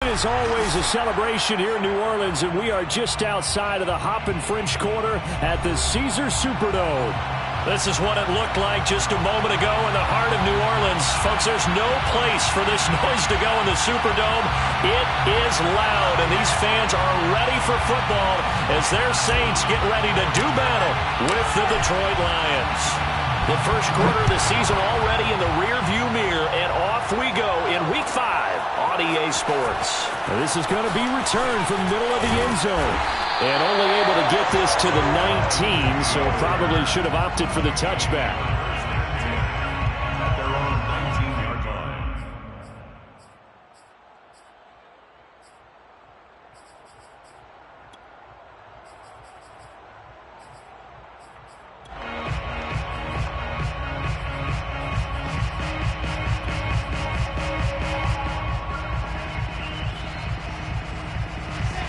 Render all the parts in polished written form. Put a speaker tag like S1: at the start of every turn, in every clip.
S1: As always, a celebration here in New Orleans, and we are just outside of the Hoppin' French Quarter at the Caesars Superdome. This is what it looked like just a moment ago in the heart of New Orleans. Folks, there's no place for this noise to go in the Superdome. It is loud, and these fans are ready for football as their Saints get ready to do battle with the Detroit Lions. The first quarter of the season already in the rearview mirror, and off we go in Week 5 on EA Sports.
S2: Now this is going to be returned from the middle of the end zone. And only able to get this to the 19, so probably should have opted for the touchback.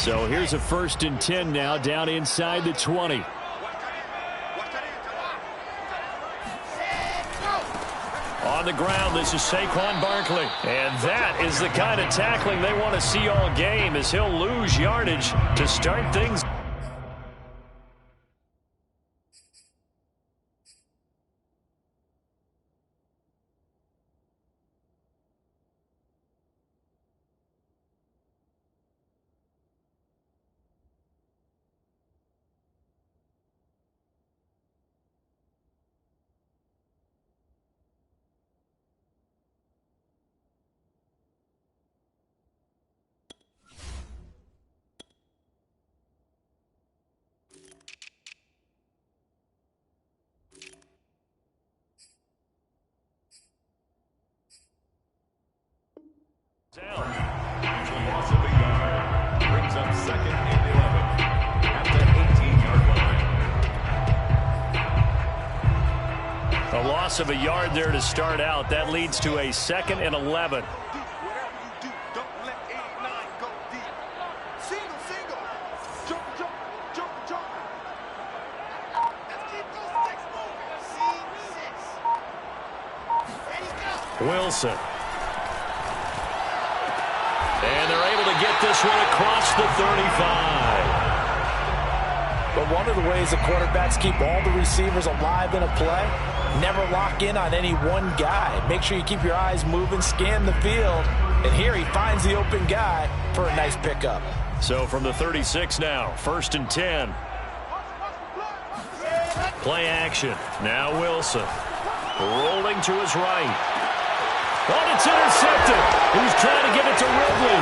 S2: So here's a 1st and 10 now, down inside the 20.
S1: On the ground, this is Saquon Barkley. And that is the kind of tackling they want to see all game, as he'll lose yardage to start things.
S3: Loss of a yard brings up 2nd and 11 at the 18-yard line.
S1: A loss of a yard there to start out. That leads to a 2nd and 11. Wilson. And they're able to get this one across the 35.
S4: But one of the ways the quarterbacks keep all the receivers alive in a play, never lock in on any one guy. Make sure you keep your eyes moving, scan the field. And here he finds the open guy for a nice pickup.
S1: So from the 36 now, 1st and 10. Play action. Now Wilson. Rolling to his right. Oh, it's intercepted. He's trying to get it to Ridley.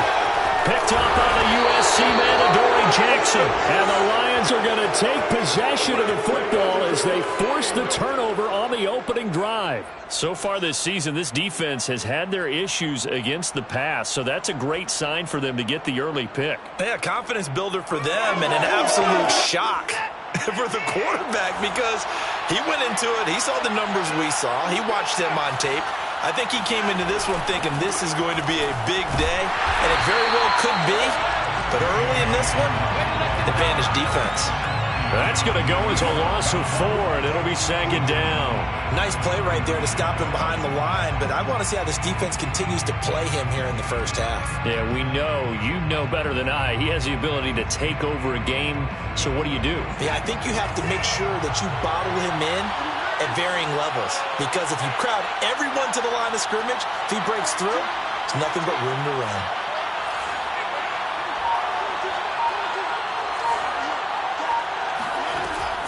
S1: Picked up by the USC man, Adoree Jackson. And the Lions are going to take possession of the football as they force the turnover on the opening drive. So far this season, this defense has had their issues against the pass, so that's a great sign for them to get the early pick.
S4: Yeah, confidence builder for them and an absolute shock for the quarterback because he went into it. He saw the numbers we saw. He watched them on tape. I think he came into this one thinking this is going to be a big day, and it very well could be. But early in this one, advantage defense.
S1: That's going to go as a loss of 4, and it'll be 2nd down.
S4: Nice play right there to stop him behind the line, but I want to see how this defense continues to play him here in the first half.
S1: Yeah, we know. You know better than I. He has the ability to take over a game, so what do you do?
S4: Yeah, I think you have to make sure that you bottle him in at varying levels, because if you crowd everyone to the line of scrimmage, if he breaks through, there's nothing but room to run.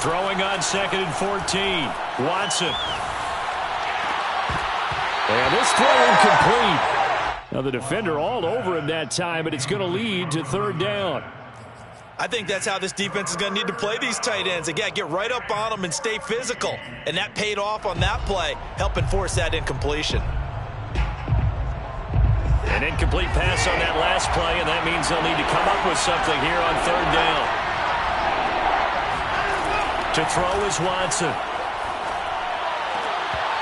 S1: Throwing on 2nd and 14. Watson. And this throw incomplete. Now the defender all over him that time, but it's going to lead to 3rd down.
S4: I think that's how this defense is going to need to play these tight ends. Again, get right up on them and stay physical. And that paid off on that play, helping force that incompletion.
S1: An incomplete pass on that last play, and that means they'll need to come up with something here on 3rd down. To throw is Watson.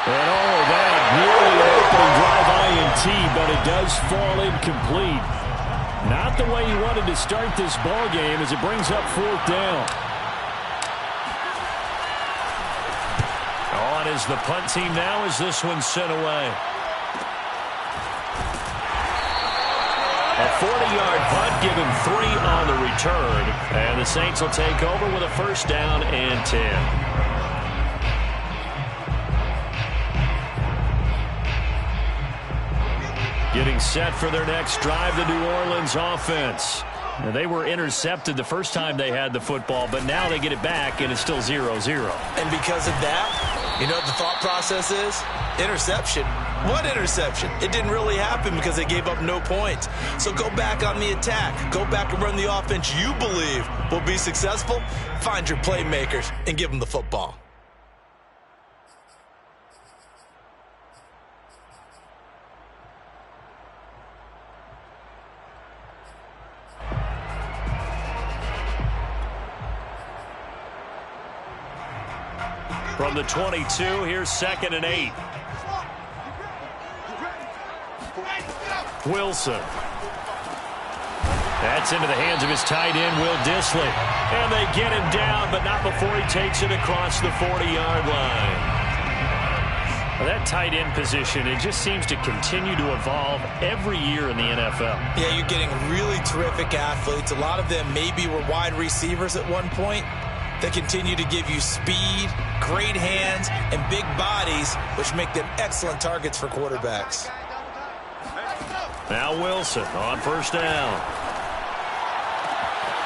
S1: And that really an opening drive INT, but it does fall incomplete. Not the way he wanted to start this ball game as it brings up 4th down. On is the punt team now as this one's sent away. A 40-yard punt, give him 3 on the return. And the Saints will take over with a first down and 10. Getting set for their next drive, the New Orleans offense. Now, they were intercepted the first time they had the football, but now they get it back, and it's still 0-0.
S4: And because of that, you know what the thought process is? Interception. What interception? It didn't really happen because they gave up no points. So go back on the attack. Go back and run the offense you believe will be successful. Find your playmakers and give them the football.
S1: From the 22, here's 2nd and 8. Wilson. That's into the hands of his tight end, Will Dissly. And they get him down, but not before he takes it across the 40-yard line. Well, that tight end position, it just seems to continue to evolve every year in the NFL.
S4: Yeah, you're getting really terrific athletes. A lot of them maybe were wide receivers at one point. They continue to give you speed, great hands, and big bodies, which make them excellent targets for quarterbacks.
S1: Now Wilson on first down.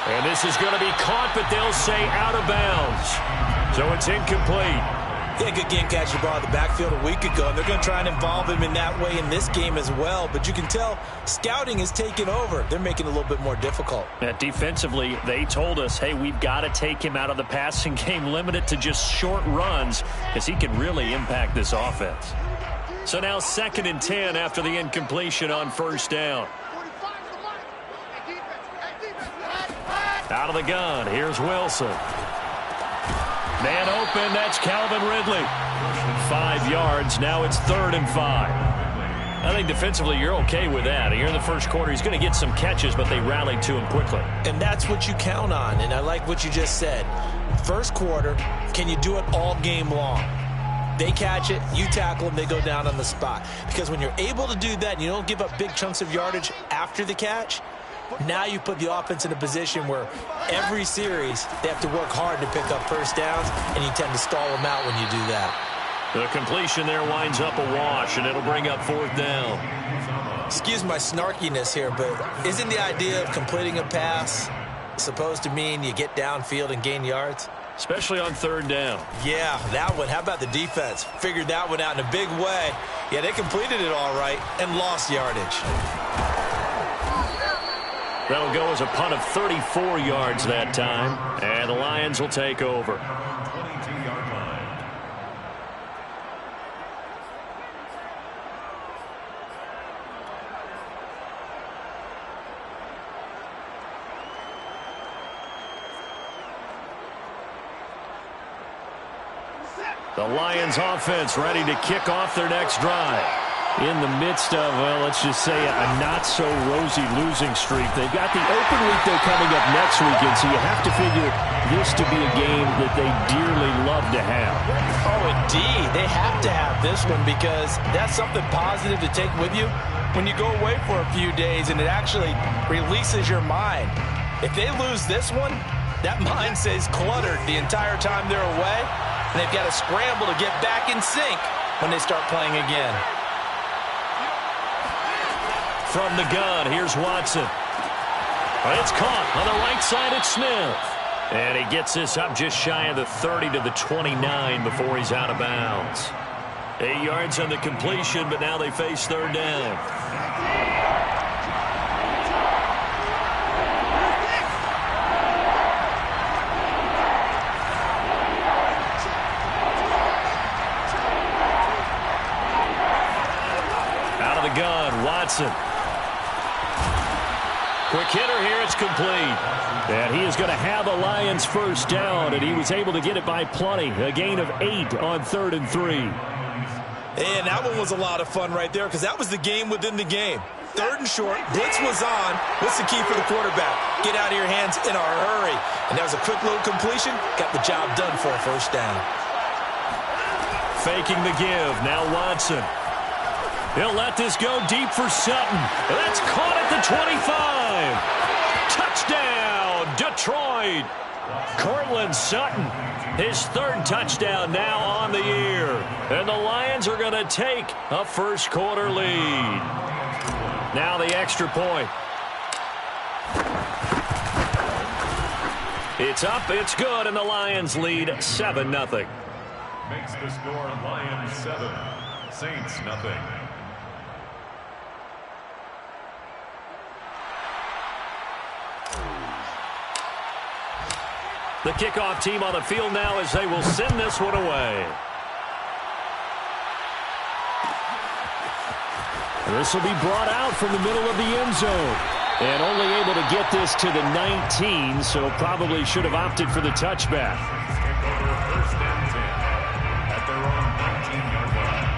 S1: And this is going to be caught, but they'll say out of bounds. So it's incomplete.
S4: He had a good game catching the ball in the backfield a week ago, and they're going to try and involve him in that way in this game as well. But you can tell scouting has taken over. They're making it a little bit more difficult.
S1: Defensively, they told us, hey, we've got to take him out of the passing game, limit it to just short runs, because he can really impact this offense. So now 2nd and 10 after the incompletion on first down. Out of the gun, here's Wilson. Man open, that's Calvin Ridley. 5 yards, now it's 3rd and 5. I think defensively you're okay with that. Here in the first quarter, he's going to get some catches, but they rallied to him quickly.
S4: And that's what you count on, and I like what you just said. First quarter, can you do it all game long? They catch it, you tackle them, they go down on the spot. Because when you're able to do that and you don't give up big chunks of yardage after the catch, now you put the offense in a position where every series they have to work hard to pick up first downs, and you tend to stall them out when you do that.
S1: The completion there winds up a wash, and it'll bring up 4th down.
S4: Excuse my snarkiness here, but isn't the idea of completing a pass supposed to mean you get downfield and gain yards?
S1: Especially on 3rd down.
S4: Yeah, that one. How about the defense? Figured that one out in a big way. Yeah, they completed it all right and lost yardage.
S1: That'll go as a punt of 34 yards that time, and the Lions will take over.
S3: 22-yard line.
S1: The Lions offense ready to kick off their next drive. In the midst of, well, let's just say a not-so-rosy losing streak. They've got the open week, though, coming up next weekend, so you have to figure this to be a game that they dearly love to have.
S4: Oh, indeed. They have to have this one because that's something positive to take with you when you go away for a few days, and it actually releases your mind. If they lose this one, that mind stays cluttered the entire time they're away, and they've got to scramble to get back in sync when they start playing again.
S1: From the gun, here's Watson. It's caught on the right side at Smith. And he gets this up just shy of the 30 to the 29 before he's out of bounds. 8 yards on the completion, but now they face 3rd down. Out of the gun, Watson. Quick hitter here, it's complete. And he is going to have a Lions first down, and he was able to get it by plenty. A gain of 8 on 3rd and 3.
S4: And that one was a lot of fun right there because that was the game within the game. 3rd and short, blitz was on. What's the key for the quarterback? Get out of your hands in a hurry. And that was a quick little completion. Got the job done for a first down.
S1: Faking the give, now Watson. He'll let this go deep for Sutton. That's caught at the 25. Touchdown, Detroit. Cortland Sutton, his 3rd touchdown now on the year. And the Lions are going to take a first-quarter lead. Now the extra point. It's up, it's good, and the Lions lead 7-0.
S3: Makes the score Lions 7, Saints nothing.
S1: The kickoff team on the field now as they will send this one away.
S2: This will be brought out from the middle of the end zone. And only able to get this to the 19, so probably should have opted for the touchback.
S3: Take over 1st and 10 at their own 19-yard line.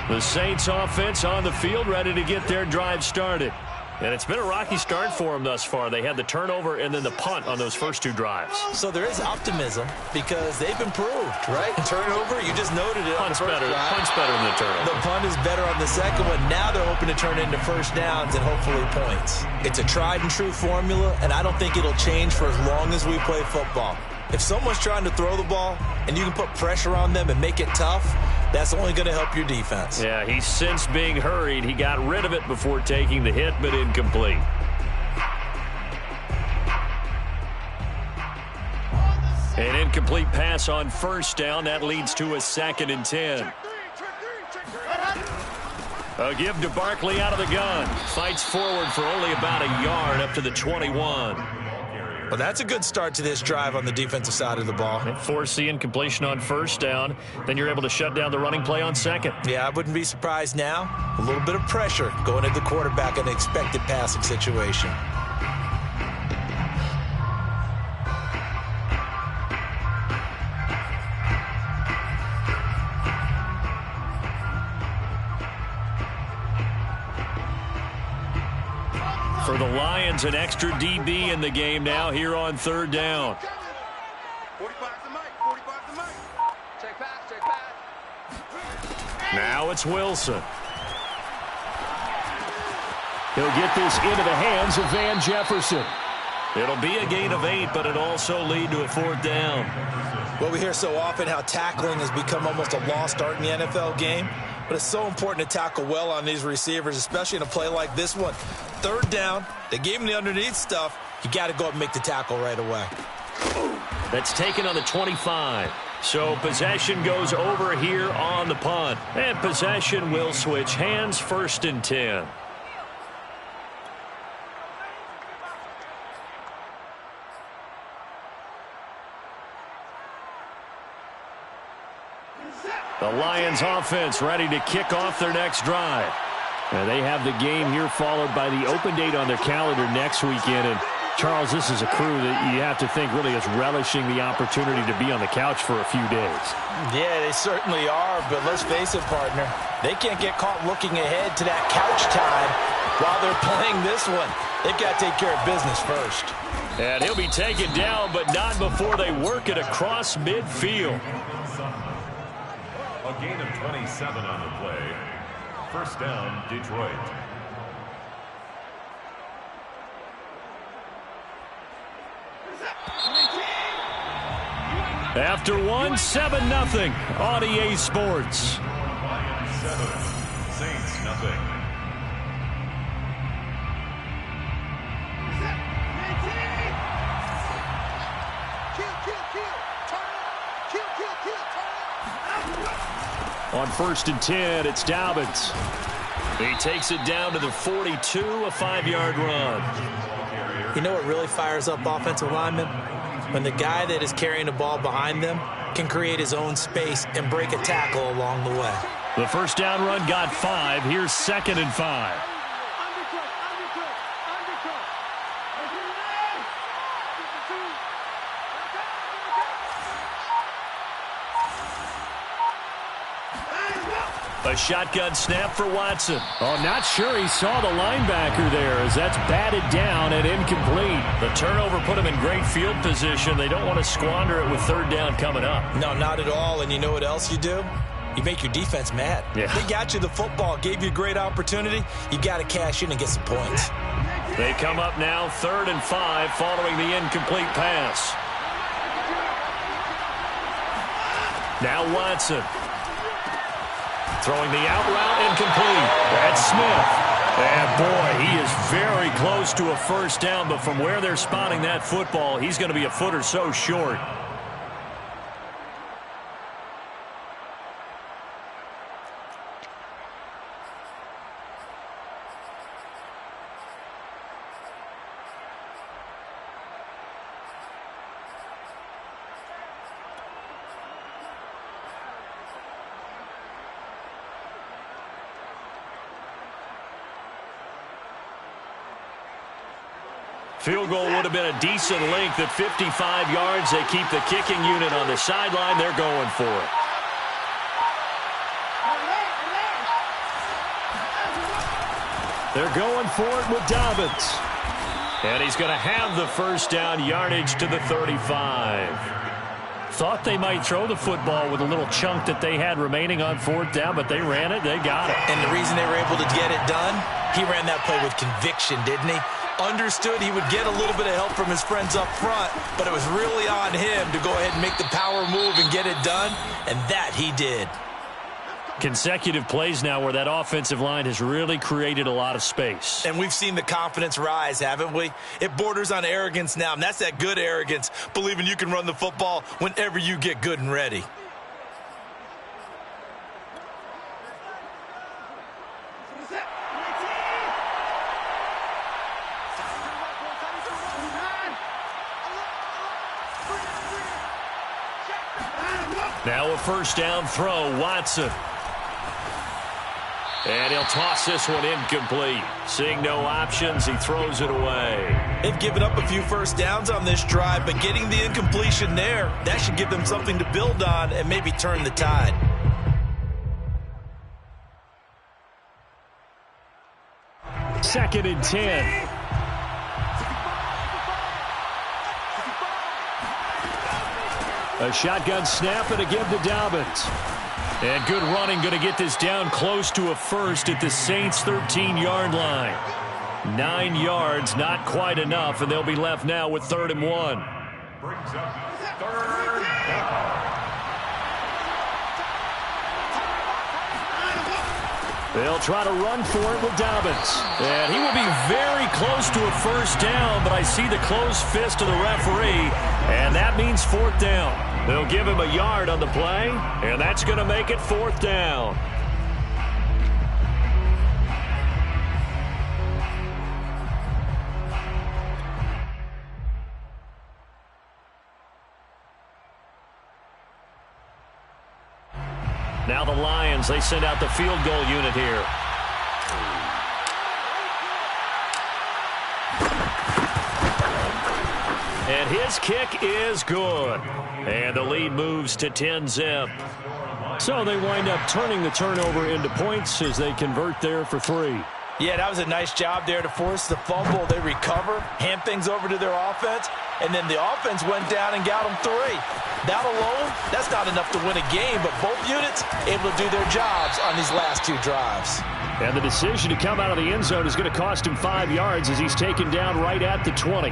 S1: The Saints offense on the field, ready to get their drive started. And it's been a rocky start for them thus far. They had the turnover and then the punt on those first 2 drives.
S4: So there is optimism because they've improved, right? Turnover, you just noted it.
S1: Punt's
S4: on the first drive.
S1: Punt's better than the turnover.
S4: The punt is better on the second one. Now they're hoping to turn into first downs and hopefully points. It's a tried and true formula, and I don't think it'll change for as long as we play football. If someone's trying to throw the ball and you can put pressure on them and make it tough, that's only going to help your defense.
S1: Yeah, he's since being hurried. He got rid of it before taking the hit, but incomplete. An incomplete pass on first down. That leads to a 2nd and 10. A give to Barkley out of the gun. Fights forward for only about a yard up to the 21.
S4: Well, that's a good start to this drive on the defensive side of the ball.
S1: Force the incompletion on first down. Then you're able to shut down the running play on second.
S4: Yeah, I wouldn't be surprised now. A little bit of pressure going at the quarterback in an expected passing situation.
S1: For the Lions, an extra DB in the game now here on 3rd down.
S5: 45 to Mike. 45 to Mike. Check pass. Check pass.
S1: Now it's Wilson.
S2: He'll get this into the hands of Van Jefferson.
S1: It'll be a gain of 8, but it'll also lead to a 4th down.
S4: Well, we hear so often how tackling has become almost a lost art in the NFL game. But it's so important to tackle well on these receivers, especially in a play like this one. 3rd down, they gave him the underneath stuff. You got to go up and make the tackle right away.
S1: That's taken on the 25. So possession goes over here on the punt. And possession will switch hands, 1st and 10. The Lions offense ready to kick off their next drive.
S2: And they have the game here followed by the open date on their calendar next weekend. And Charles, this is a crew that you have to think really is relishing the opportunity to be on the couch for a few days.
S4: Yeah, they certainly are, but let's face it, partner. They can't get caught looking ahead to that couch time while they're playing this one. They've got to take care of business first.
S1: And he'll be taken down, but not before they work it across midfield.
S3: A gain of 27 on the play. 1st down, Detroit.
S1: After one, 7-0 on EA Sports.
S3: Lions 7, Saints nothing.
S2: On 1st and 10, it's Dobbins.
S1: He takes it down to the 42, a 5-yard run.
S4: You know what really fires up offensive linemen? When the guy that is carrying the ball behind them can create his own space and break a tackle along the way.
S1: The 1st down run got 5. Here's 2nd and 5. A shotgun snap for Watson.
S2: Oh, not sure he saw the linebacker there as that's batted down and incomplete.
S1: The turnover put him in great field position. They don't want to squander it with third down coming up.
S4: No, not at all. And you know what else you do? You make your defense mad.
S2: Yeah.
S4: They got you the football, gave you a great opportunity. You got to cash in and get some points.
S1: They come up now 3rd and 5 following the incomplete pass. Now Watson. Throwing the out route incomplete. That's Smith. And boy, he is very close to a first down, but from where they're spotting that football, he's going to be a foot or so short. Field goal would have been a decent length at 55 yards. They keep the kicking unit on the sideline. They're going for it. They're going for it with Dobbins. And he's going to have the first down, yardage to the 35. Thought they might throw the football with a little chunk that they had remaining on 4th down, but they ran it. They got it.
S4: And the reason they were able to get it done, he ran that play with conviction, didn't he? Understood he would get a little bit of help from his friends up front, but it was really on him to go ahead and make the power move and get it done, and that he did.
S1: Consecutive plays now where that offensive line has really created a lot of space.
S4: And we've seen the confidence rise, haven't we? It borders on arrogance now, and that's that good arrogance, believing you can run the football whenever you get good and ready.
S1: Now a first down throw, Watson. And he'll toss this one incomplete. Seeing no options, he throws it away.
S4: They've given up a few first downs on this drive, but getting the incompletion there, that should give them something to build on and maybe turn the tide.
S2: Second and 10. A shotgun snap and a give to Dobbins. And good running, going to get this down close to a first at the Saints' 13-yard line. 9 yards, not quite enough, and they'll be left now with 3rd and 1.
S3: Brings up 3rd down.
S2: They'll try to run for it with Dobbins.
S1: And he will be very close to a first down, but I see the closed fist of the referee, and that means 4th down. They'll give him a yard on the play, and that's going to make it 4th down. Now the Lions, they send out the field goal unit here. And his kick is good. And the lead moves to 10-zip.
S2: So they wind up turning the turnover into points as they convert there for 3.
S4: Yeah, that was a nice job there to force the fumble. They recover, hand things over to their offense, and then the offense went down and got them 3. That alone, that's not enough to win a game, but both units able to do their jobs on these last 2 drives.
S2: And the decision to come out of the end zone is going to cost him 5 yards as he's taken down right at the 20.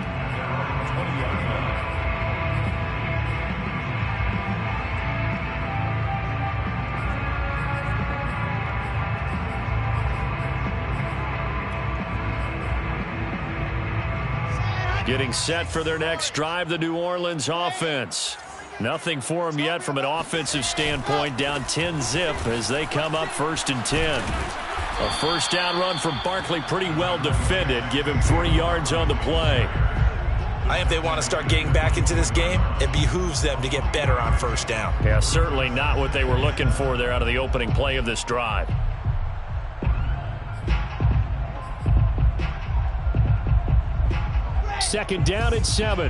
S1: Getting set for their next drive, the New Orleans offense. Nothing for them yet from an offensive standpoint, down 10-zip as they come up 1st and 10. A first down run from Barkley, pretty well defended. Give him 3 yards on the play.
S4: I think if they want to start getting back into this game, it behooves them to get better on first down.
S1: Yeah, certainly not what they were looking for there out of the opening play of this drive.
S2: Second down at 7.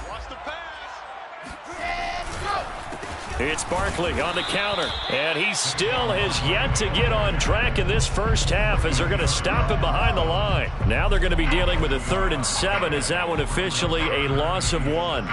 S5: Watch the pass.
S2: It's Barkley on the counter, and he still has yet to get on track in this first half as they're going to stop him behind the line. Now they're going to be dealing with a 3rd and 7 as that one officially a loss of 1.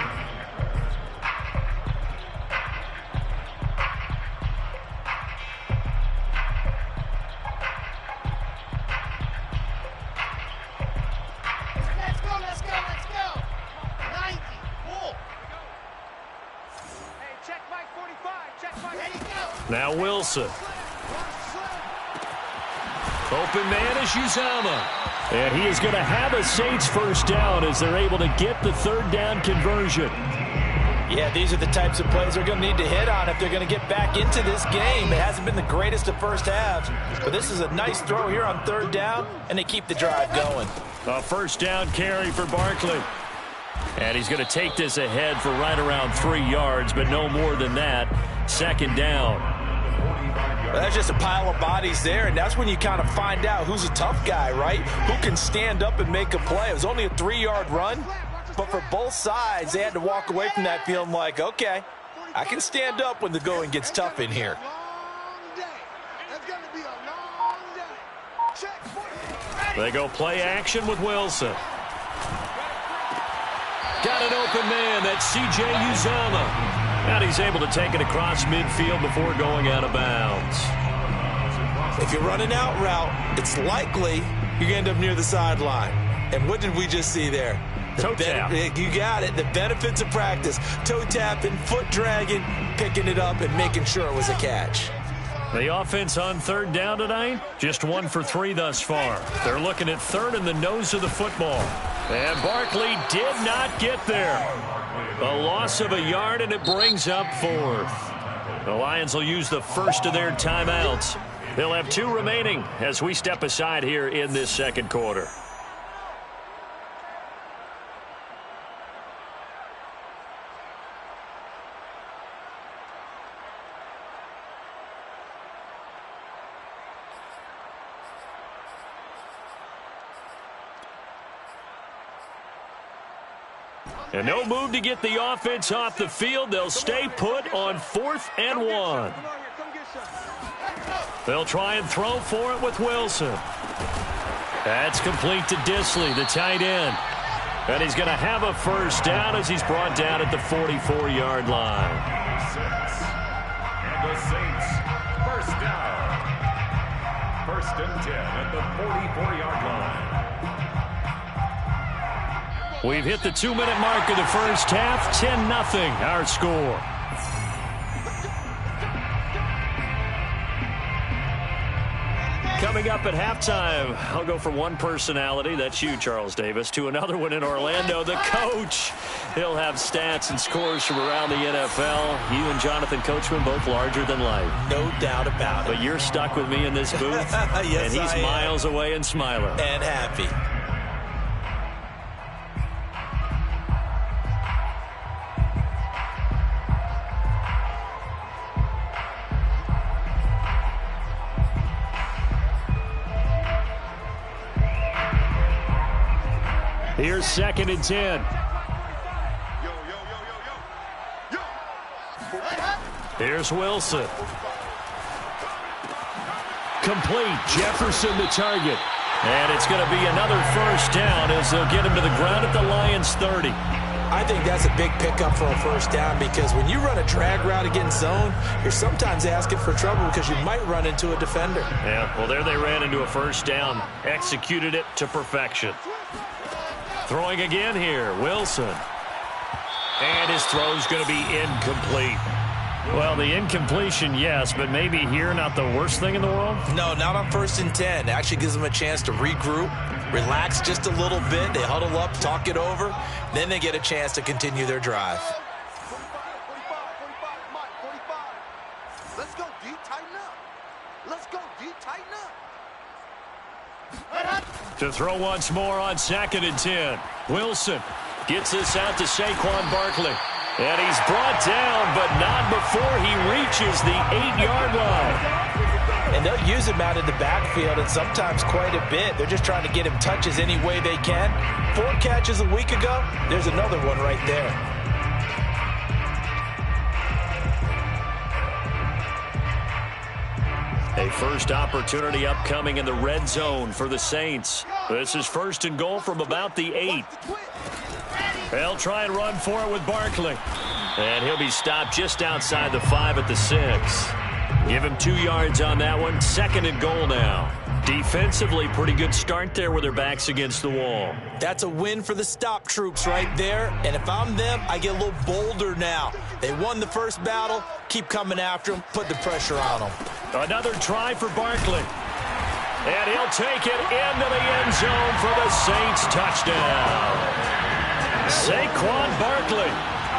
S2: Now Wilson. Open man is Uzomah. And he is going to have a Saints first down as they're able to get the 3rd down conversion.
S4: Yeah, these are the types of plays they're going to need to hit on if they're going to get back into this game. It hasn't been the greatest of first halves, but this is a nice throw here on 3rd down, and they keep the drive going.
S2: A first down carry for Barkley. And he's going to take this ahead for right around 3 yards, but no more than that. 2nd down.
S4: Well, that's just a pile of bodies there, and that's when you kind of find out who's a tough guy, right? Who can stand up and make a play. It was only a 3-yard run, but for both sides, they had to walk away from that feeling like, okay, I can stand up when the going gets tough in here.
S2: They go play action with Wilson. Got an open man. That's C.J. Uzomah. And he's able to take it across midfield before going out of bounds.
S4: If you're running out route, it's likely you're going to end up near the sideline. And what did we just see there?
S2: Toe tap.
S4: You got it. The benefits of practice. Toe tapping, foot dragging, picking it up, and making sure it was a catch.
S2: The offense on 3rd down tonight, just 1 for 3 thus far. They're looking at 3rd in the nose of the football. And Barkley did not get there. A loss of a yard, and it brings up 4th. The Lions will use the first of their timeouts. They'll have 2 remaining as we step aside here in this 2nd quarter. And no move to get the offense off the field. They'll stay put on 4th and 1. They'll try and throw for it with Wilson. That's complete to Disley, the tight end. And he's going to have a first down as he's brought down at the 44-yard line.
S3: And the Saints, first down. 1st and 10 at the 44-yard line.
S2: We've hit the 2-minute mark of the first half. 10-0 our score. Coming up at halftime, I'll go from one personality, that's you, Charles Davis, to another one in Orlando, the coach. He'll have stats and scores from around the NFL. You and Jonathan Coachman, both larger than life.
S4: No doubt about it.
S2: But you're stuck with me in this booth,
S4: yes,
S2: and he's miles away and smiling.
S4: And happy.
S2: Here's 2nd and 10. Here's Wilson. Complete. Jefferson the target. And it's going to be another first down as they'll get him to the ground at the Lions 30.
S4: I think that's a big pickup for a first down because when you run a drag route against zone, you're sometimes asking for trouble because you might run into a defender.
S2: Yeah, well, there they ran into a first down. Executed it to perfection. Throwing again here, Wilson. And his throw's going to be incomplete. Well, the incompletion, yes, but maybe here not the worst thing in the world?
S4: No, not on 1st and 10. It actually gives them a chance to regroup, relax just a little bit. They huddle up, talk it over. Then they get a chance to continue their drive.
S5: 45. Let's go deep, tighten up. Let's go deep, tighten up.
S2: To throw once more on 2nd and 10. Wilson gets this out to Saquon Barkley. And he's brought down, but not before he reaches the 8-yard line.
S4: And they'll use him out in the backfield, and sometimes quite a bit. They're just trying to get him touches any way they can. 4 catches a week ago, there's another one right there.
S2: A first opportunity upcoming in the red zone for the Saints. This is 1st and goal from about the 8. They'll try and run for it with Barkley. And he'll be stopped just outside the 5 at the 6. Give him 2 yards on that one. 2nd and goal now. Defensively, pretty good start there with their backs against the wall.
S4: That's a win for the stop troops right there. And if I'm them, I get a little bolder now. They won the first battle. Keep coming after them. Put the pressure on them.
S2: Another try for Barkley. And he'll take it into the end zone for the Saints touchdown. Saquon Barkley,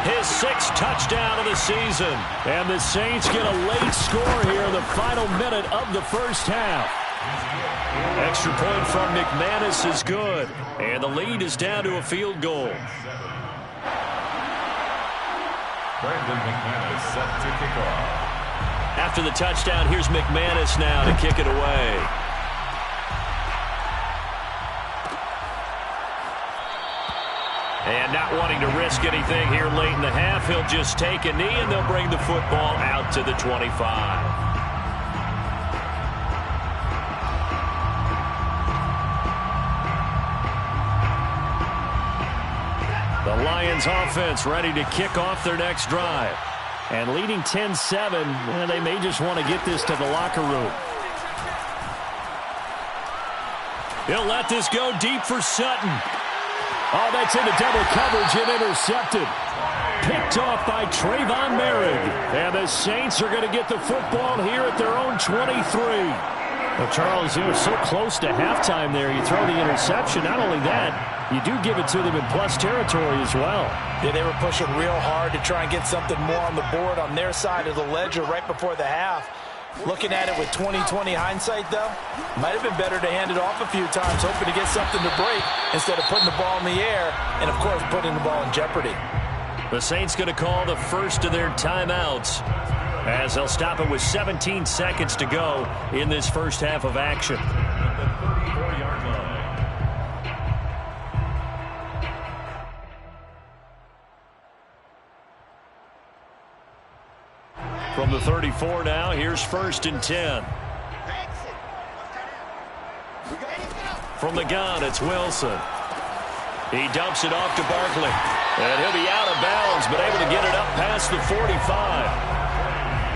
S2: his 6th touchdown of the season. And the Saints get a late score here in the final minute of the first half. Extra point from McManus is good. And the lead is down to a field goal.
S3: Brandon McManus set to kick off.
S2: After the touchdown, here's McManus now to kick it away. And not wanting to risk anything here late in the half, he'll just take a knee and they'll bring the football out to the 25. The Lions offense ready to kick off their next drive. And leading 10-7, they may just want to get this to the locker room. He'll let this go deep for Sutton. Oh, that's into double coverage and intercepted. Picked off by Trayvon Merrick. And the Saints are going to get the football here at their own 23. Well, Charles, you were so close to halftime there. You throw the interception. Not only that, you do give it to them in plus territory as well.
S4: Yeah, they were pushing real hard to try and get something more on the board on their side of the ledger right before the half. Looking at it with 20/20 hindsight, though, might have been better to hand it off a few times, hoping to get something to break instead of putting the ball in the air and, of course, putting the ball in jeopardy.
S2: The Saints going to call the first of their timeouts as they'll stop it with 17 seconds to go in this first half of action. From the 34 now, here's 1st and 10. From the gun, it's Wilson. He dumps it off to Barkley. And he'll be out of bounds, but able to get it up past the 45.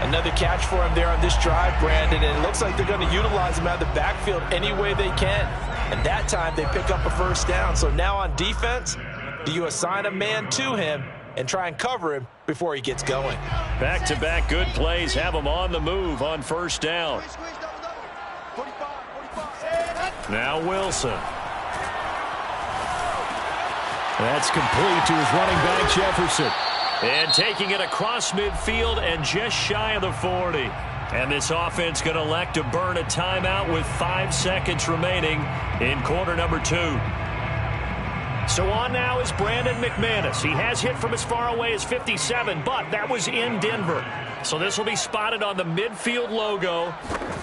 S4: Another catch for him there on this drive, Brandon, and it looks like they're going to utilize him out of the backfield any way they can. And that time they pick up a first down. So now on defense, do you assign a man to him and try and cover him before he gets going?
S2: Back-to-back good plays have him on the move on first down. Now Wilson. That's complete to his running back, Jefferson. And taking it across midfield and just shy of the 40. And this offense going to elect to burn a timeout with 5 seconds remaining in quarter number 2. So on now is Brandon McManus. He has hit from as far away as 57, but that was in Denver. So this will be spotted on the midfield logo.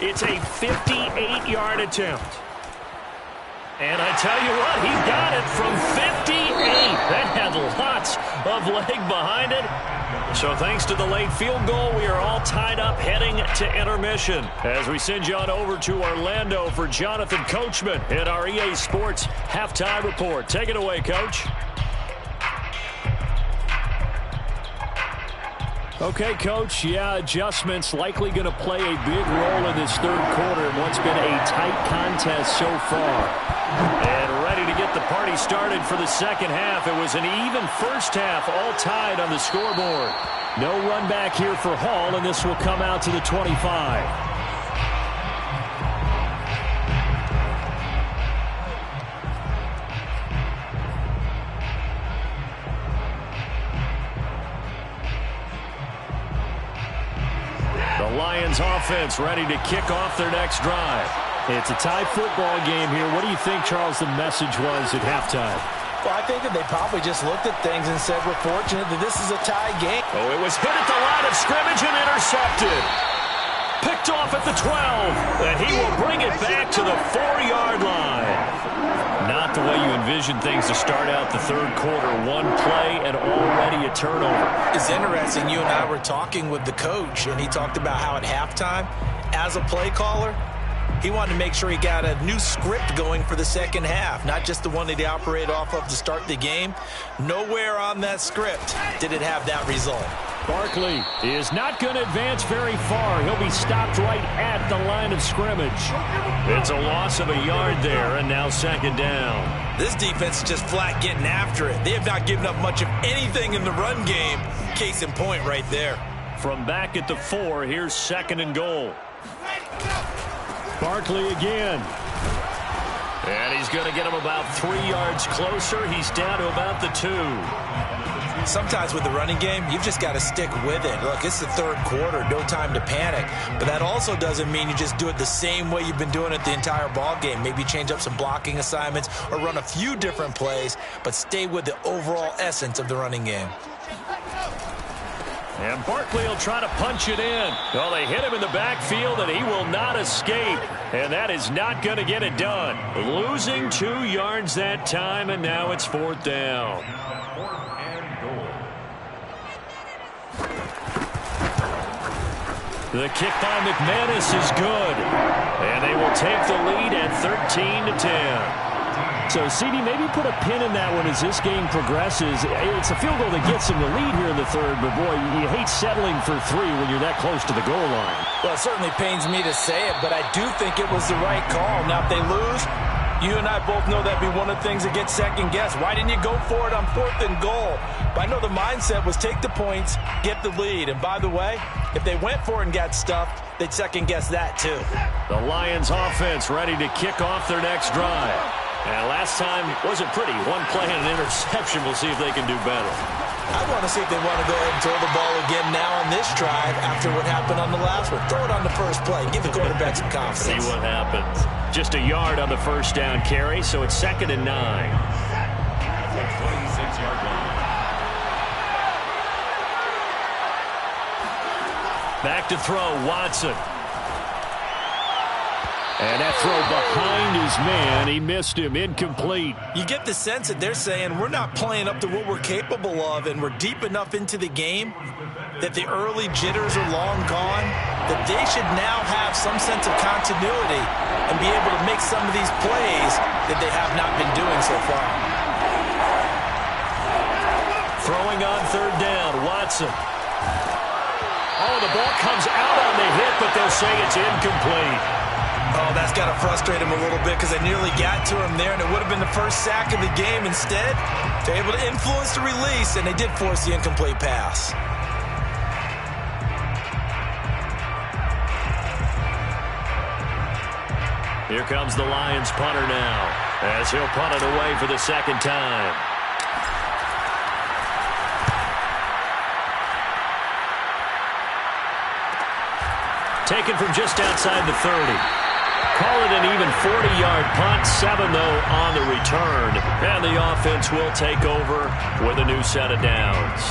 S2: It's a 58-yard attempt. And I tell you what, he got it from 58. That had lots of leg behind it. So thanks to the late field goal, we are all tied up heading to intermission. As we send you on over to Orlando for Jonathan Coachman in our EA Sports Halftime Report. Take it away, Coach. Okay, Coach, adjustments likely going to play a big role in this third quarter in what's been a tight contest so far. And ready to get the party started for the second half. It was an even first half, all tied on the scoreboard. No run back here for Hall, and this will come out to the 25. The Lions offense ready to kick off their next drive. It's a tie football game here. What do you think, Charles, the message was at halftime?
S4: Well, I think that they probably just looked at things and said, we're fortunate that this is a tie game.
S2: Oh, it was hit at the line of scrimmage and intercepted. Picked off at the 12. And he will bring it back to the 4-yard line. Not the way you envision things to start out the third quarter. One play and already a turnover.
S4: It's interesting. You and I were talking with the coach, and he talked about how at halftime, as a play caller, he wanted to make sure he got a new script going for the second half, not just the one that he operated off of to start the game. Nowhere on that script did it have that result.
S1: Barkley is not going to advance very far. He'll be stopped right at the line of scrimmage. It's a loss of a yard there, and now second down.
S4: This defense is just flat getting after it. They have not given up much of anything in the run game. Case in point right there.
S1: From back at the 4, here's second and goal. Barkley again.
S2: And he's going to get him about 3 yards closer. He's down to about the 2.
S4: Sometimes with the running game, you've just got to stick with it. Look, it's the third quarter, no time to panic. But that also doesn't mean you just do it the same way you've been doing it the entire ball game. Maybe change up some blocking assignments or run a few different plays, but stay with the overall essence of the running game.
S1: And Barkley will try to punch it in. Well, they hit him in the backfield, and he will not escape. And that is not going to get it done. Losing 2 yards that time, and now it's fourth down. The kick by McManus is good. And they will take the lead at 13-10. So, CD, maybe put a pin in that one as this game progresses. It's a field goal that gets them the lead here in the third, but, boy, you hate settling for 3 when you're that close to the goal line.
S4: Well, it certainly pains me to say it, but I do think it was the right call. Now, if they lose, you and I both know that'd be one of the things that gets second-guessed. Why didn't you go for it on 4th and goal? But I know the mindset was take the points, get the lead. And, by the way, if they went for it and got stuffed, they'd second-guess that, too.
S1: The Lions offense ready to kick off their next drive. And last time wasn't pretty. One play and an interception. We'll see if they can do better.
S4: I want to see if they want to go ahead and throw the ball again now on this drive after what happened on the last one. Throw it on the first play. Give the quarterback some confidence.
S1: See what happens. Just a yard on the first down carry, so it's 2nd and 9.
S3: 26-yard line.
S1: Back to throw, Watson. And that throw behind his man, he missed him, incomplete.
S4: You get the sense that they're saying we're not playing up to what we're capable of, and we're deep enough into the game that the early jitters are long gone, that they should now have some sense of continuity and be able to make some of these plays that they have not been doing so far.
S1: Throwing on 3rd down, Watson. Oh, the ball comes out on the hit, but they'll say it's incomplete.
S4: Oh, that's got to frustrate him a little bit because they nearly got to him there, and it would have been the first sack of the game. Instead, they're able to influence the release, and they did force the incomplete pass.
S1: Here comes the Lions punter now, as he'll punt it away for the second time. Taken from just outside the 30. Call it an even 40-yard punt, 7, though, on the return. And the offense will take over with a new set of downs.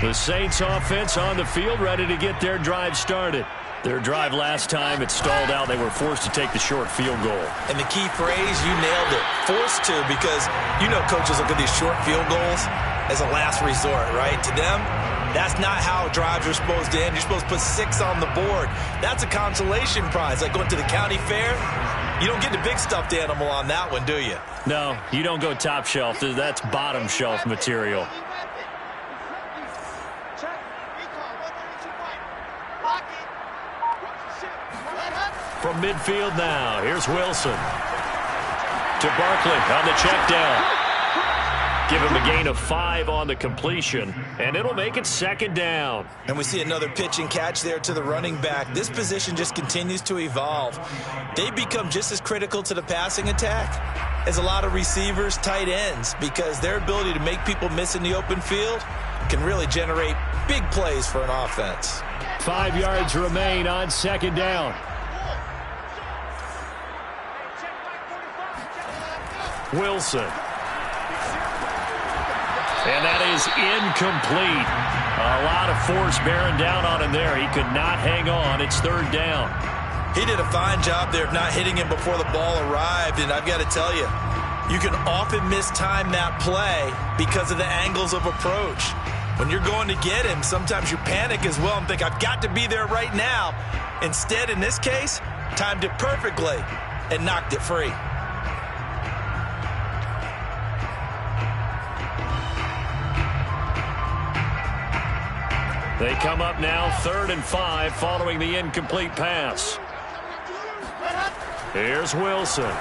S1: The Saints offense on the field, ready to get their drive started. Their drive last time, it stalled out. They were forced to take the short field goal.
S4: And the key phrase, you nailed it, forced to, because you know coaches look at these short field goals as a last resort, right? To them, that's not how drives are supposed to end. You're supposed to put 6 on the board. That's a consolation prize, like going to the county fair. You don't get the big stuffed animal on that one, do you?
S1: No, you don't go top shelf. That's bottom shelf material. From midfield now, here's Wilson. To Barkley on the check down. Give him a gain of 5 on the completion, and it'll make it 2nd down.
S4: And we see another pitch and catch there to the running back. This position just continues to evolve. They become just as critical to the passing attack as a lot of receivers, tight ends, because their ability to make people miss in the open field can really generate big plays for an offense.
S1: 5 yards remain on 2nd down. Wilson. And that is incomplete. A lot of force bearing down on him there. He could not hang on. It's 3rd down.
S4: He did a fine job there of not hitting him before the ball arrived, and I've got to tell you, You can often mistime that play because of the angles of approach. When you're going to get him, sometimes you panic as well and think, I've got to be there right now. Instead, in this case, timed it perfectly and knocked it free.
S2: They come up now 3rd and 5 following the incomplete pass. Here's Wilson.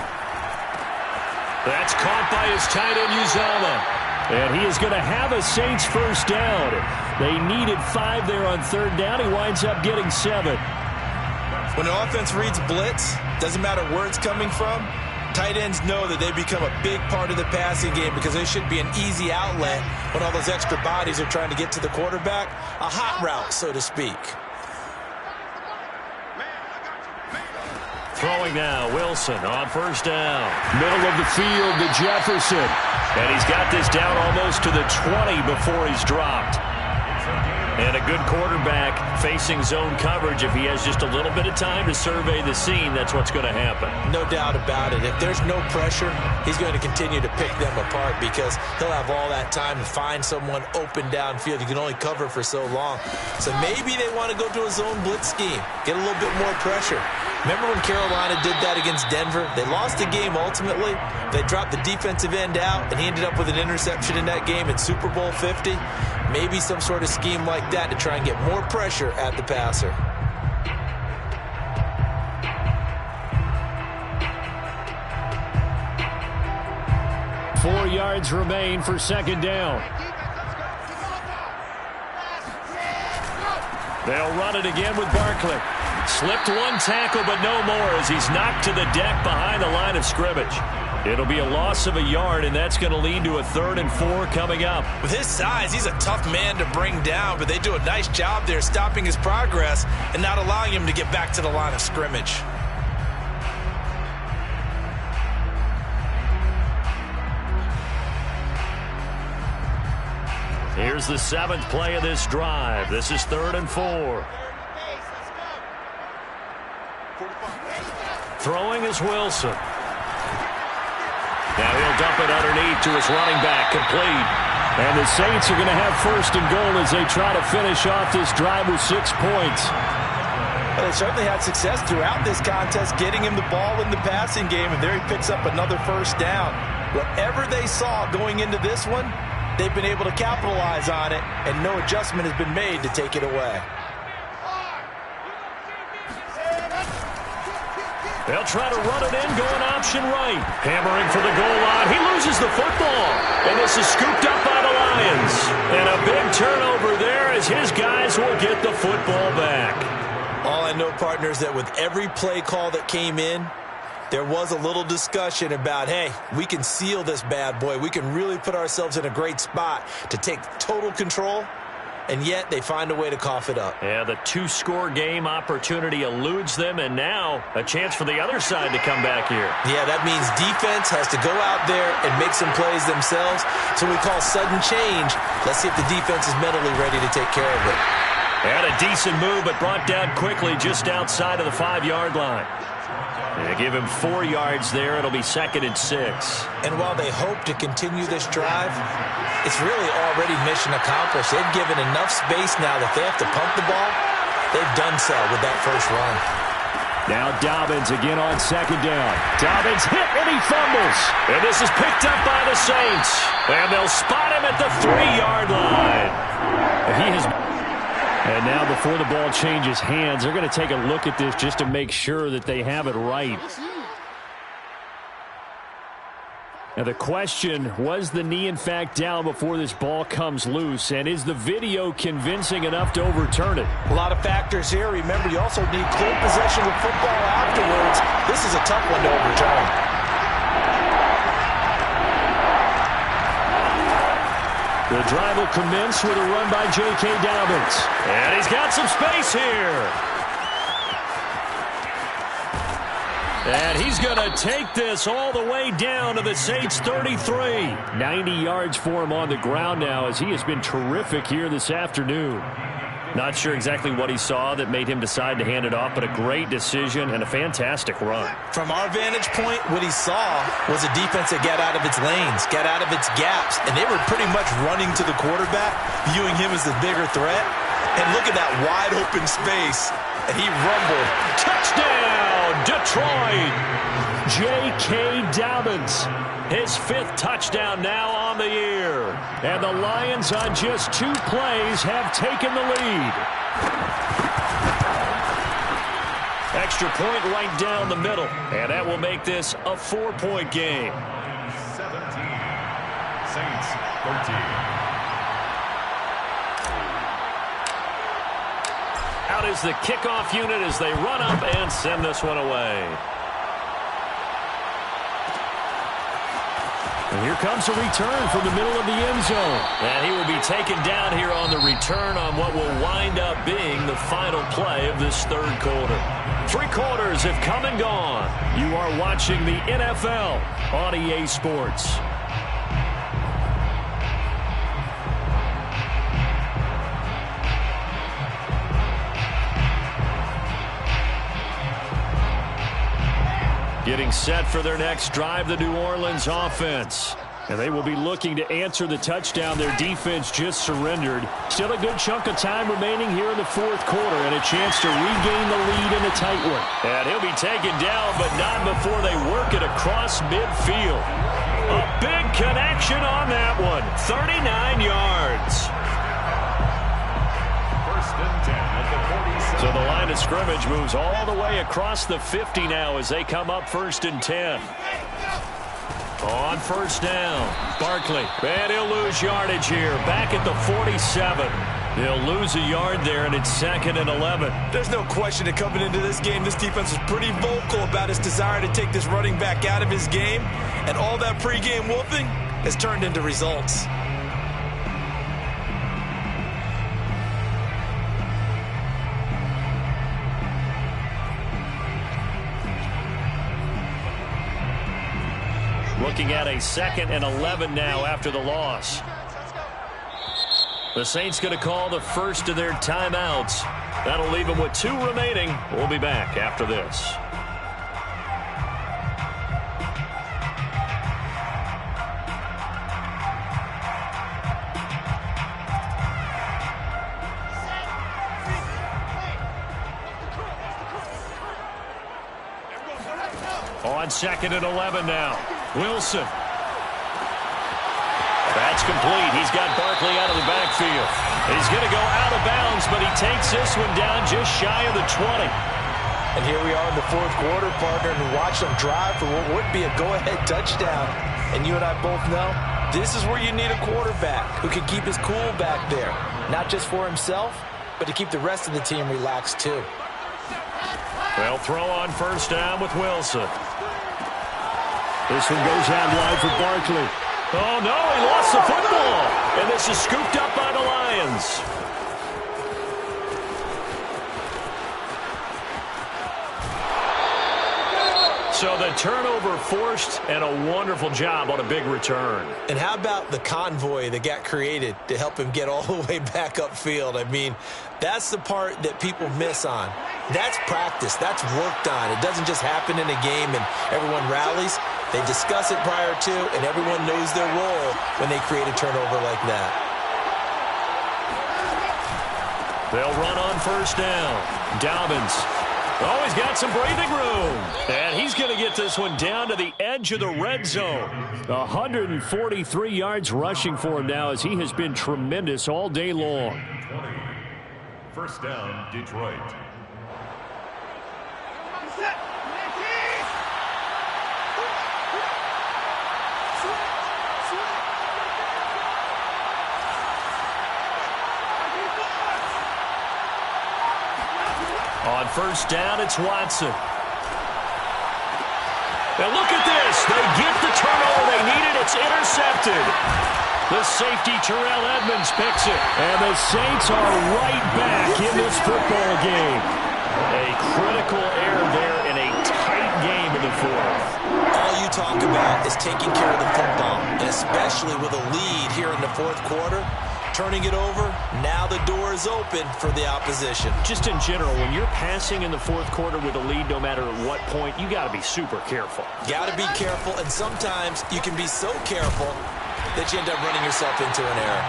S2: That's caught by his tight end, Uzomah. And he is going to have a Saints first down. They needed 5 there on 3rd down. He winds up getting 7.
S4: When the offense reads blitz, doesn't matter where it's coming from, tight ends know that they become a big part of the passing game because they should be an easy outlet when all those extra bodies are trying to get to the quarterback. A hot route, so to speak.
S2: Throwing now, Wilson on first down. Middle of the field to Jefferson. And he's got this down almost to the 20 before he's dropped. And a good quarterback facing zone coverage. If he has just a little bit of time to survey the scene, that's what's going to happen.
S4: No doubt about it. If there's no pressure, he's going to continue to pick them apart because he'll have all that time to find someone open downfield. You can only cover for so long. So maybe they want to go to a zone blitz scheme, get a little bit more pressure. Remember when Carolina did that against Denver? They lost the game ultimately. They dropped the defensive end out, and he ended up with an interception in that game in Super Bowl 50. Maybe some sort of scheme like that to try and get more pressure at the passer.
S2: Four yards remain for second down. They'll run it again with Barkley. Slipped one tackle, but no more as he's knocked to the deck behind the line of scrimmage. It'll be a loss of a yard, and that's going to lead to a 3rd and 4 coming up.
S4: With his size, he's a tough man to bring down, but they do a nice job there stopping his progress and not allowing him to get back to the line of scrimmage.
S2: Here's the 7th play of this drive. This is 3rd and 4. Throwing is Wilson. Now he'll dump it underneath to his running back, complete. And the Saints are going to have 1st and goal as they try to finish off this drive with 6 points.
S4: Well, they certainly had success throughout this contest, getting him the ball in the passing game, and there he picks up another 1st down. Whatever they saw going into this one, they've been able to capitalize on it, and no adjustment has been made to take it away.
S2: They'll try to run it in, going option right. Hammering for the goal line. He loses the football. And this is scooped up by the Lions. And a big turnover there as his guys will get the football back.
S4: All I know, partners, that with every play call that came in, there was a little discussion about, hey, we can seal this bad boy. We can really put ourselves in a great spot to take total control. And yet they find a way to cough it up.
S2: Yeah, the 2-score game opportunity eludes them, and now a chance for the other side to come back here.
S4: Yeah, that means defense has to go out there and make some plays themselves. So we call sudden change. Let's see if the defense is mentally ready to take care of it.
S2: And a decent move, but brought down quickly just outside of the 5-yard line. They give him 4 yards there. It'll be 2nd and 6.
S4: And while they hope to continue this drive, it's really already mission accomplished. They've given enough space now that they have to pump the ball. They've done so with that first run.
S2: Now Dobbins again on 2nd down. Dobbins hit and he fumbles. And this is picked up by the Saints. And they'll spot him at the 3-yard line. And now before the ball changes hands, they're going to take a look at this just to make sure that they have it right. Now the question, was the knee in fact down before this ball comes loose? And is the video convincing enough to overturn it?
S4: A lot of factors here. Remember, you also need clear possession of football afterwards. This is a tough one to overturn.
S2: The drive will commence with a run by J.K. Dobbins. And he's got some space here. And he's going to take this all the way down to the Saints 33. 90 yards for him on the ground now as he has been terrific here this afternoon. Not sure exactly what he saw that made him decide to hand it off, but a great decision and a fantastic run.
S4: From our vantage point, what he saw was a defense that got out of its lanes, got out of its gaps, and they were pretty much running to the quarterback, viewing him as the bigger threat. And look at that wide open space, and he rumbled.
S2: Touchdown, Detroit! J.K. Dobbins, his 5th touchdown now on the year. And the Lions on just 2 plays have taken the lead. Extra point right down the middle. And that will make this a 4-point game.
S3: 17. Saints 13.
S2: Out is the kickoff unit as they run up and send this one away. And here comes a return from the middle of the end zone. And he will be taken down here on the return on what will wind up being the final play of this 3rd quarter. 3 quarters have come and gone. You are watching the NFL on EA Sports. Getting set for their next drive, the New Orleans offense. And they will be looking to answer the touchdown their defense just surrendered. Still a good chunk of time remaining here in the 4th quarter and a chance to regain the lead in a tight one. And he'll be taken down, but not before they work it across midfield. A big connection on that one. 39 yards.
S3: First and 10 at the 47.
S2: So the line of scrimmage moves all the way across the 50 now as they come up 1st and 10. On 1st down, Barkley, and he'll lose yardage here, back at the 47. He'll lose a yard there, and it's 2nd and 11.
S4: There's no question that coming into this game, this defense was pretty vocal about its desire to take this running back out of his game, and all that pregame wolfing has turned into results.
S2: Looking at a 2nd and 11 now after the loss. The Saints going to call the first of their timeouts. That'll leave them with 2 remaining. We'll be back after this. On 2nd and 11 now. Wilson. That's complete. He's got Barkley out of the backfield. He's going to go out of bounds, but he takes this one down just shy of the 20.
S4: And here we are in the 4th quarter, partner, and watch them drive for what would be a go-ahead touchdown. And you and I both know this is where you need a quarterback who can keep his cool back there. Not just for himself, but to keep the rest of the team relaxed too.
S2: They'll throw on 1st down with Wilson. This one goes out wide for Barkley. Oh, no, he lost the football. And this is scooped up by the Lions. So the turnover forced, and a wonderful job on a big return.
S4: And how about the convoy that got created to help him get all the way back upfield? I mean, that's the part that people miss on. That's practice. That's worked on. It doesn't just happen in a game and everyone rallies. They discuss it prior to, and everyone knows their role when they create a turnover like that.
S2: They'll run on 1st down. Dobbins. Oh, he's got some breathing room. And he's going to get this one down to the edge of the red zone. 143 yards rushing for him now as he has been tremendous all day long.
S3: 20. First down, Detroit.
S2: On 1st down, it's Watson. And look at this. They get the turnover they needed. It's intercepted. The safety, Terrell Edmonds, picks it. And the Saints are right back in this football game. A critical error there in a tight game in the 4th.
S4: All you talk about is taking care of the football, and especially with a lead here in the 4th quarter. turning it over. Now the door is open for the opposition.
S1: Just in general, when you're passing in the fourth quarter with a lead, no matter at what point, you got to be super careful.
S4: Got to be careful, and sometimes you can be so careful that you end up running yourself into an error.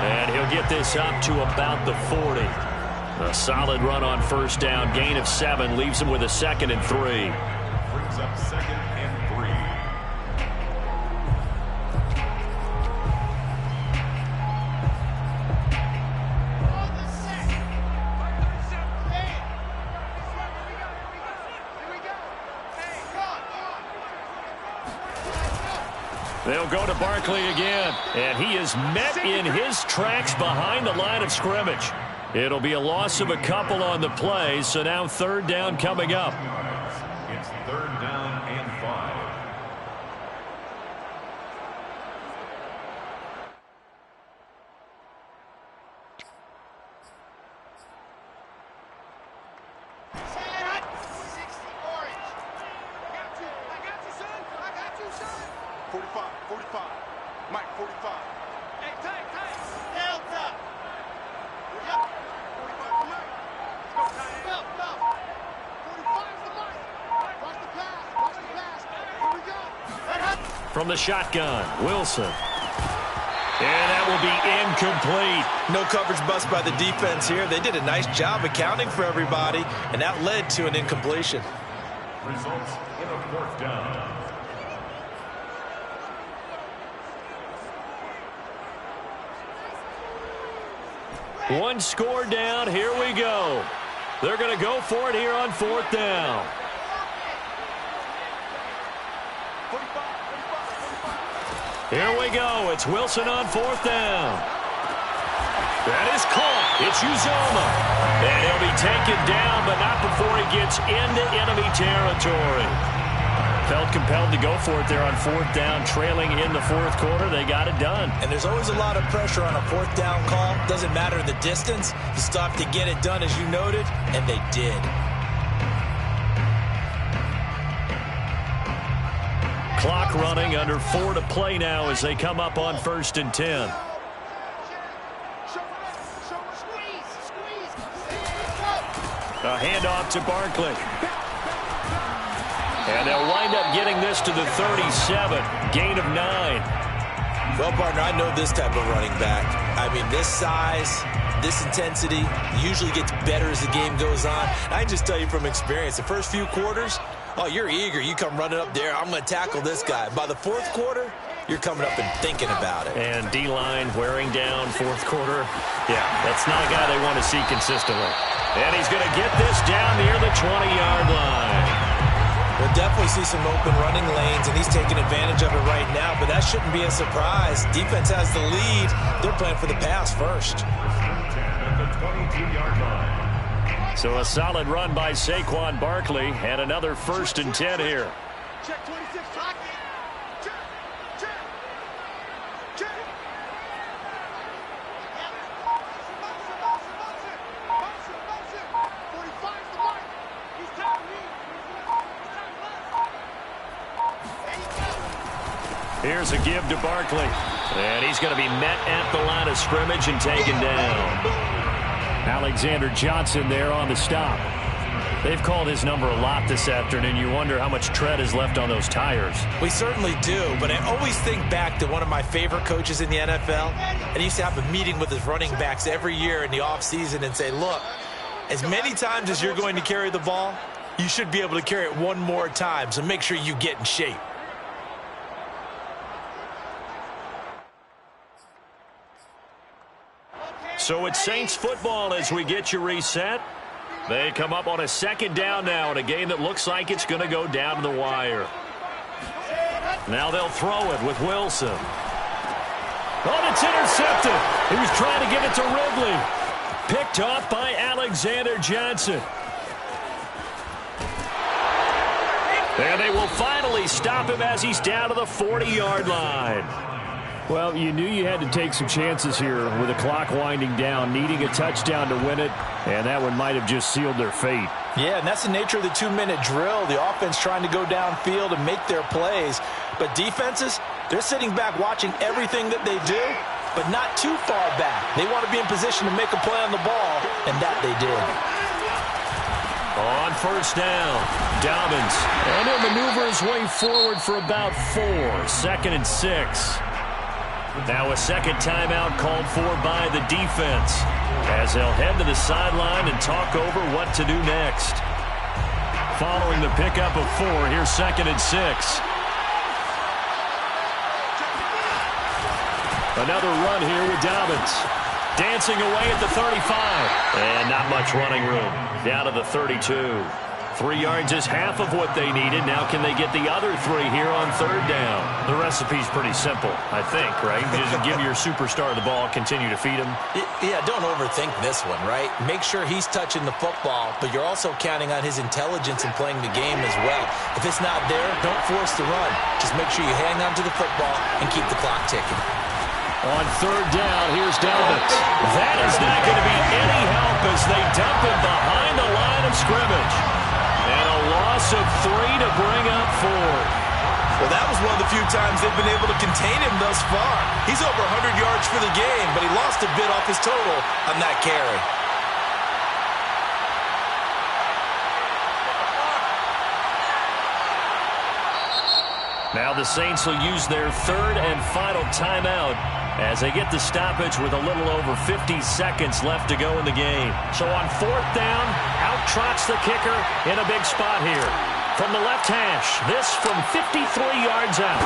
S1: And he'll get this up to about the 40. A solid run on first down, gain of 7, leaves him with a 2nd and 3.
S3: Brings up 2nd and 3.
S1: They'll go to Barkley again, and he is met in his tracks behind the line of scrimmage. It'll be a loss of a couple on the play, so now 3rd down coming up.
S3: It's 3rd down and 5.
S1: From the shotgun, Wilson. And that will be incomplete.
S4: No coverage bust by the defense here. They did a nice job accounting for everybody, and that led to an incompletion.
S3: Results in a 4th down.
S1: One score down. Here we go. They're going to go for it here on 4th down. Here we go. It's Wilson on 4th down. That is caught. It's Uzoma. And he'll be taken down, but not before he gets into enemy territory. Felt compelled to go for it there on 4th down, trailing in the 4th quarter. They got it done.
S4: And there's always a lot of pressure on a 4th down call. Doesn't matter the distance. You still have to get it done, as you noted, and they did.
S1: Clock running, under 4 to play now as they come up on 1st and 10. A handoff to Barkley. And they'll wind up getting this to the 37. Gain of 9.
S4: Well, partner, I know this type of running back. I mean, this size, this intensity usually gets better as the game goes on. And I can just tell you from experience, the first few quarters, oh, you're eager. You come running up there. I'm going to tackle this guy. By the 4th quarter, you're coming up and thinking about it.
S1: And D-line wearing down 4th quarter. Yeah, that's not a guy they want to see consistently. And he's going to get this down near the 20-yard line.
S4: We'll definitely see some open running lanes, and he's taking advantage of it right now, but that shouldn't be a surprise. Defense has the lead. They're playing for the pass first.
S3: At the 22-yard line.
S1: So a solid run by Saquon Barkley, and another 1st and 10 here.
S5: Check 26, check.
S1: Here's a give to Barkley. And he's going to be met at the line of scrimmage and taken down. Alexander Johnson there on the stop. They've called his number a lot this afternoon. You wonder how much tread is left on those tires.
S4: We certainly do, but I always think back to one of my favorite coaches in the NFL, and he used to have a meeting with his running backs every year in the offseason and say, look, as many times as you're going to carry the ball, you should be able to carry it one more time, so make sure you get in shape.
S1: So it's Saints football as we get you reset. They come up on a 2nd down now in a game that looks like it's going to go down to the wire. Now they'll throw it with Wilson. Oh, it's intercepted. He was trying to give it to Ridley. Picked off by Alexander Johnson. And they will finally stop him as he's down to the 40-yard line. Well, you knew you had to take some chances here with the clock winding down, needing a touchdown to win it, and that one might have just sealed their fate.
S4: Yeah, and that's the nature of the 2-minute drill. The offense trying to go downfield and make their plays. But defenses, they're sitting back watching everything that they do, but not too far back. They want to be in position to make a play on the ball, and that they did.
S2: On first down, Dobbins. And he'll maneuver his way forward for about 4. 2nd and 6. Now a second timeout called for by the defense, as they'll head to the sideline and talk over what to do next. Following the pickup of 4, here's 2nd and 6. Another run here with Dobbins. Dancing away at the 35. And not much running room. Down to the 32. 3 yards is half of what they needed. Now can they get the other 3 here on 3rd down?
S1: The recipe's pretty simple, I think, right? Just give your superstar the ball, continue to feed him.
S4: Yeah, don't overthink this one, right? Make sure he's touching the football, but you're also counting on his intelligence in playing the game as well. If it's not there, don't force the run. Just make sure you hang on to the football and keep the clock ticking.
S2: On 3rd down, here's Dobbins. That is not going to be any help as they dump him behind the line of scrimmage. And a loss of 3 to bring up 4.
S4: Well, that was one of the few times they've been able to contain him thus far. He's over 100 yards for the game, but he lost a bit off his total on that carry.
S2: Now the Saints will use their 3rd and final timeout as they get the stoppage with a little over 50 seconds left to go in the game. So on 4th down, out trots the kicker in a big spot here. From the left hash, this from 53 yards out.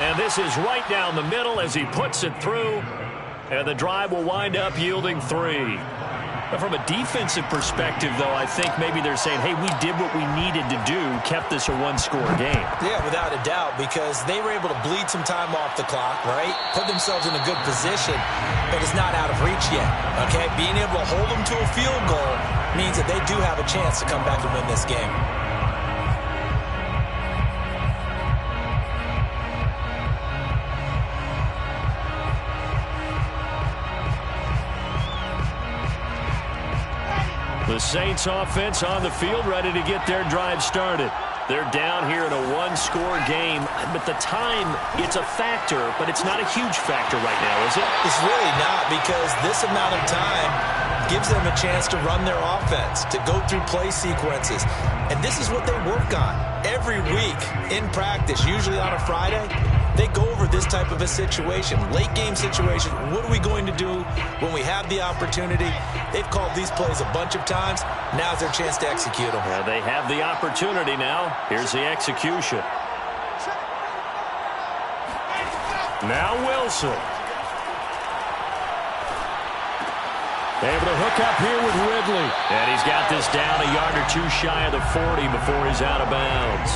S2: And this is right down the middle as he puts it through. And the drive will wind up yielding 3. But from a defensive perspective, though, I think maybe they're saying, hey, we did what we needed to do, kept this a 1-score game.
S4: Yeah, without a doubt, because they were able to bleed some time off the clock, right? Put themselves in a good position, but it's not out of reach yet, okay? Being able to hold them to a field goal means that they do have a chance to come back and win this game.
S2: The Saints offense on the field, ready to get their drive started. They're down here in a 1-score game, but the time, it's a factor, but it's not a huge factor right now, is it?
S4: It's really not, because this amount of time gives them a chance to run their offense, to go through play sequences. And this is what they work on every week in practice, usually on a Friday. They go over this type of a situation, late game situation. What are we going to do when we have the opportunity? They've called these plays a bunch of times. Now's their chance to execute them.
S2: Well, they have the opportunity now. Here's the execution. Now Wilson. Able to hook up here with Ridley. And he's got this down a yard or 2 shy of the 40 before he's out of bounds.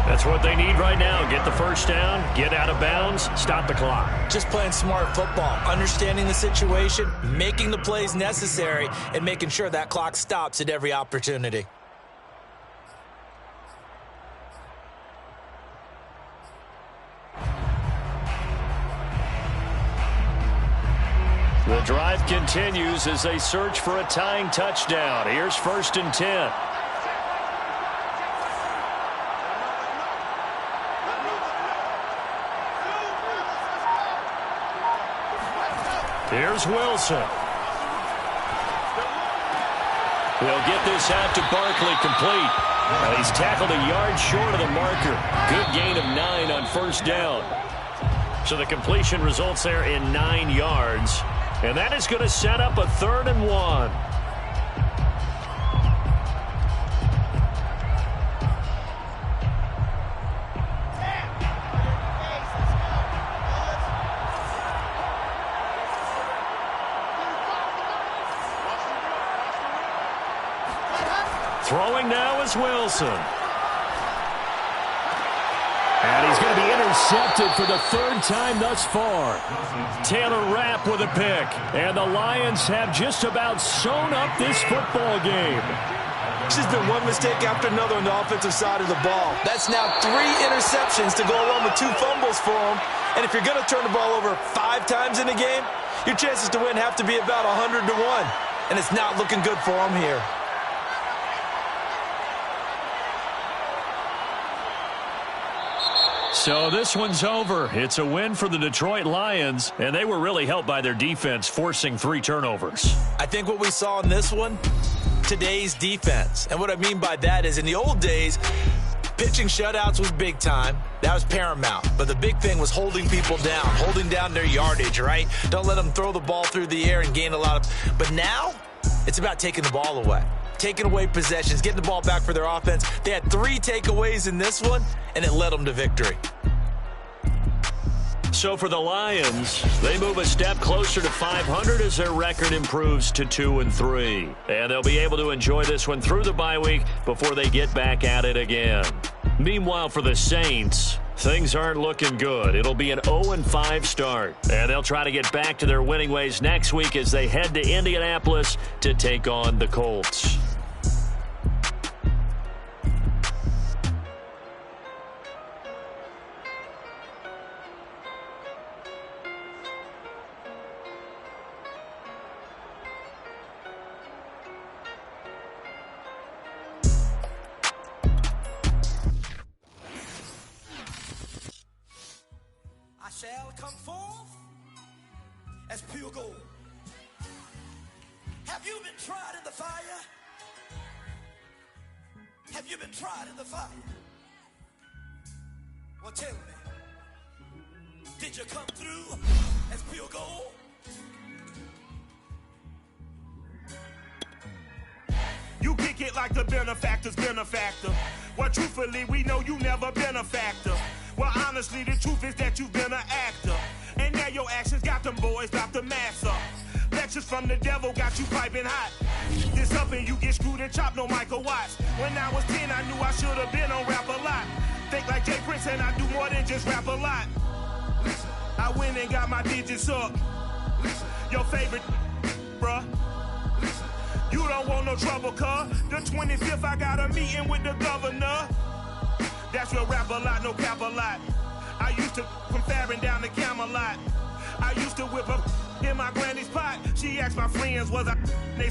S2: That's what they need right now. Get the first down, get out of bounds, stop the clock.
S4: Just playing smart football, understanding the situation, making the plays necessary, and making sure that clock stops at every opportunity.
S2: The drive continues as they search for a tying touchdown. Here's 1st and 10. Here's Wilson. They'll get this out to Barkley, complete. And he's tackled a yard short of the marker. Good gain of 9 on 1st down. So the completion results there in 9 yards. And that is going to set up a 3rd and 1. Throwing now is Wilson. And he's going to be intercepted for the 3rd time thus far. Taylor Rapp with a pick. And the Lions have just about sewn up this football game.
S4: It's just been one mistake after another on the offensive side of the ball. That's now 3 interceptions to go along with 2 fumbles for them. And if you're going to turn the ball over 5 times in a game, your chances to win have to be about 100 to 1. And it's not looking good for them here.
S2: So this one's over. It's a win for the Detroit Lions, and they were really helped by their defense, forcing 3 turnovers.
S4: I think what we saw in this one, today's defense. And what I mean by that is in the old days, pitching shutouts was big time. That was paramount. But the big thing was holding people down, holding down their yardage, right? Don't let them throw the ball through the air and gain a lot of... But now, it's about taking the ball away. Taking away possessions, getting the ball back for their offense. They had 3 takeaways in this one, and it led them to victory.
S2: So for the Lions, they move a step closer to 500 as their record improves to 2-3. And they'll be able to enjoy this one through the bye week before they get back at it again. Meanwhile, for the Saints, things aren't looking good. It'll be an 0-5 start. And they'll try to get back to their winning ways next week as they head to Indianapolis to take on the Colts.
S6: Shall come forth as pure gold. Have you been tried in the fire? Have you been tried in the fire? Well, tell me, did you come through as pure gold?
S7: You kick it like the benefactor's benefactor. Well, truthfully, we know you never been a factor. Well, honestly, the truth is that you've been an actor. And now your actions got them boys drop the mask up. Lectures from the devil got you piping hot. This up and you get screwed and chopped, no Michael Watts. When I was 10, I knew I should have been on Rap a Lot. Think like Jay Prince and I do more than just rap a lot. I went and got my digits up. Your favorite, bruh. You don't want no trouble, cuz. The 25th, I got a meeting with the governor. That's real rap a lot, no cap a lot. I used to from Farron down to Camelot. I used to whip up in my granny's pot. She asked my friends, was I... They said,